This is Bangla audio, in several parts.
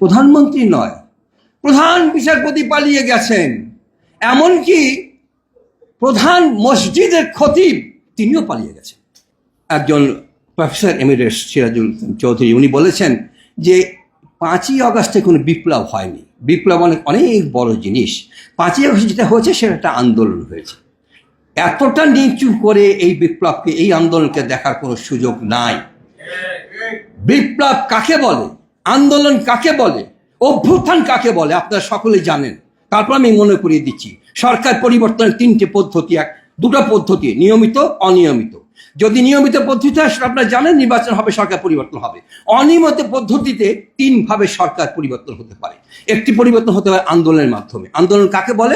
প্রধানমন্ত্রী নয়, প্রধান বিচারপতি পালিয়ে গেছেন। এমনকি প্রধান মসজিদের খতিব তিনিও পালিয়ে গেছেন। একজন প্রফেসর এমিরেটস সিরাজুল চৌধুরী উনি বলেছেন যে 5ই আগস্টে কোনো বিপ্লব হয়নি, বিপ্লব অনেক বড় জিনিস। 5ই আগস্ট যেটা হয়েছে সেটা একটা আন্দোলন হয়েছে। এতটা নিচু করে এই বিপ্লবকে, এই আন্দোলনকে দেখার কোনো সুযোগ নাই। বিপ্লব কাকে বলে, আন্দোলন কাকে বলে, অভ্যুত্থান কাকে বলে আপনারা সকলে জানেন। তারপর আমি মনে করিয়ে দিচ্ছি, সরকার পরিবর্তনের 3টে পদ্ধতি, দুটো পদ্ধতি, নিয়মিত অনিয়মিত। যদি নিয়মিত পদ্ধতি হয় সেটা আপনারা জানেন, নির্বাচন হবে, সরকার পরিবর্তন হবে। অনিয়মিত পদ্ধতিতে 3 ভাবে সরকার পরিবর্তন হতে পারে। একটি পরিবর্তন হতে পারে আন্দোলনের মাধ্যমে। আন্দোলন কাকে বলে?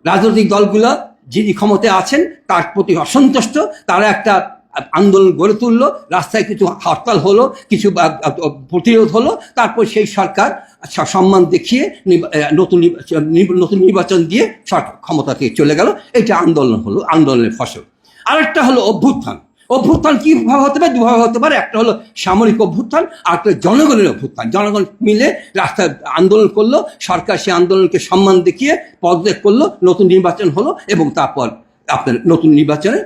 রাজনৈতিক দলগুলো যিনি ক্ষমতায় আছেন তার প্রতি অসন্তুষ্ট, তারা একটা আন্দোলন গড়ে তুললো, রাস্তায় কিছু হরতাল হলো, কিছু প্রতিরোধ হলো, তারপর সেই সরকার সম্মান দেখিয়ে নতুন নির্বাচন দিয়ে সরকার ক্ষমতা থেকে চলে গেল। এটা আন্দোলন হলো, আন্দোলনের ফসল। আরেকটা হলো অভ্যুত্থান। অভ্যুত্থান কিভাবে হতে পারে? দুভাবে হতে পারে। একটা হলো সামরিক অভ্যুত্থান, আর একটা জনগণের অভ্যুত্থান। জনগণ মিলে রাস্তায় আন্দোলন করলো, সরকার সেই আন্দোলনকে সম্মান দেখিয়ে পদত্যাগ করলো, নতুন নির্বাচন হলো, এবং তারপর আপনার নতুন নির্বাচনে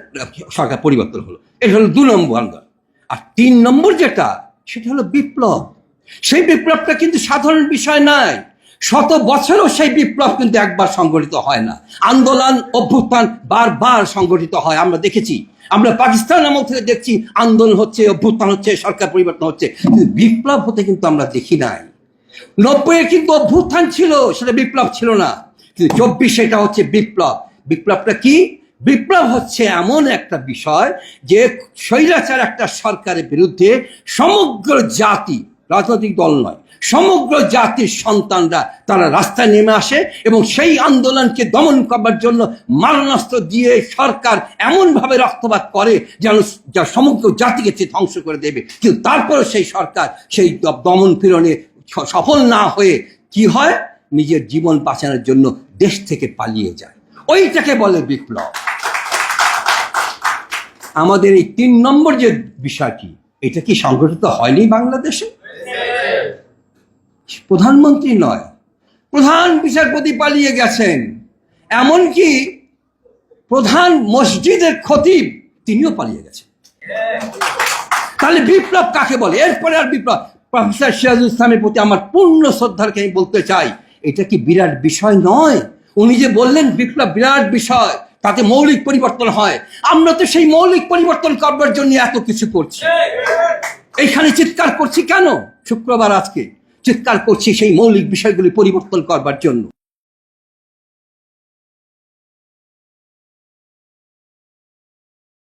সরকার পরিবর্তন হলো। এটা হলো 2 নম্বর আন্দোলন। আর 3 নম্বর যেটা, সেটা হলো বিপ্লব। সেই বিপ্লবটা কিন্তু সাধারণ বিষয় নয়। 100 বছরেও সেই বিপ্লব কিন্তু একবার সংগঠিত হয় না। আন্দোলন অভ্যুত্থান বারবার সংগঠিত হয়, আমরা দেখেছি। আমরা পাকিস্তান আমল থেকে দেখছি আন্দোলন হচ্ছে, অভ্যুত্থান হচ্ছে, সরকার পরিবর্তন হচ্ছে, কিন্তু বিপ্লব হতে কিন্তু আমরা দেখি নাই। 90-এ কিন্তু অভ্যুত্থান ছিল, সেটা বিপ্লব ছিল না। কিন্তু 24 এটা হচ্ছে বিপ্লব। বিপ্লবটা কি? বিপ্লব হচ্ছে এমন একটা বিষয় যে স্বৈরাচার একটা সরকারের বিরুদ্ধে সমগ্র জাতি, রাজনৈতিক দল নয়, সমগ্র জাতির সন্তানরা তারা রাস্তায় নেমে আসে এবং সেই আন্দোলনকে দমন করবার জন্য মারণাস্ত্র দিয়ে সরকার এমনভাবে রক্তপাত করে যেন যা সমগ্র জাতিকে ধ্বংস করে দেবে। কিন্তু তারপরে সেই সরকার সেই দমন পীড়নে সফল না হয়ে কি হয়, নিজের জীবন বাঁচানোর জন্য দেশ থেকে পালিয়ে যায়। ওইটাকে বলে বিপ্লব। আমাদের এই 3 নম্বর যে বিষয়টি, এটা কি সংগঠিত হয়নি বাংলাদেশে? প্রধানমন্ত্রী নয়, প্রধান বিচারপতি পালিয়ে গেছেন। এমনকি প্রধান মসজিদের খতিব তিনিও পালিয়ে গেছেন। তাহলে বিপ্লব কাকে বলে? এরপরে আর বিপ্লব, প্রফেসর সিরাজুল ইসলামের প্রতি আমার পূর্ণ শ্রদ্ধাকে আমি বলতে চাই, এটা কি বিরাট বিষয় নয়? উনি যে বললেন বিপ্লব বিরাট বিষয়, তাতে মৌলিক পরিবর্তন হয়। আমরা তো সেই মৌলিক পরিবর্তন করবার জন্য এত কিছু করছি। এইখানে চিৎকার করছি কেন? শুক্রবার আজকে চিৎকার করছি সেই মৌলিক বিষয়গুলি পরিবর্তন করবার জন্য।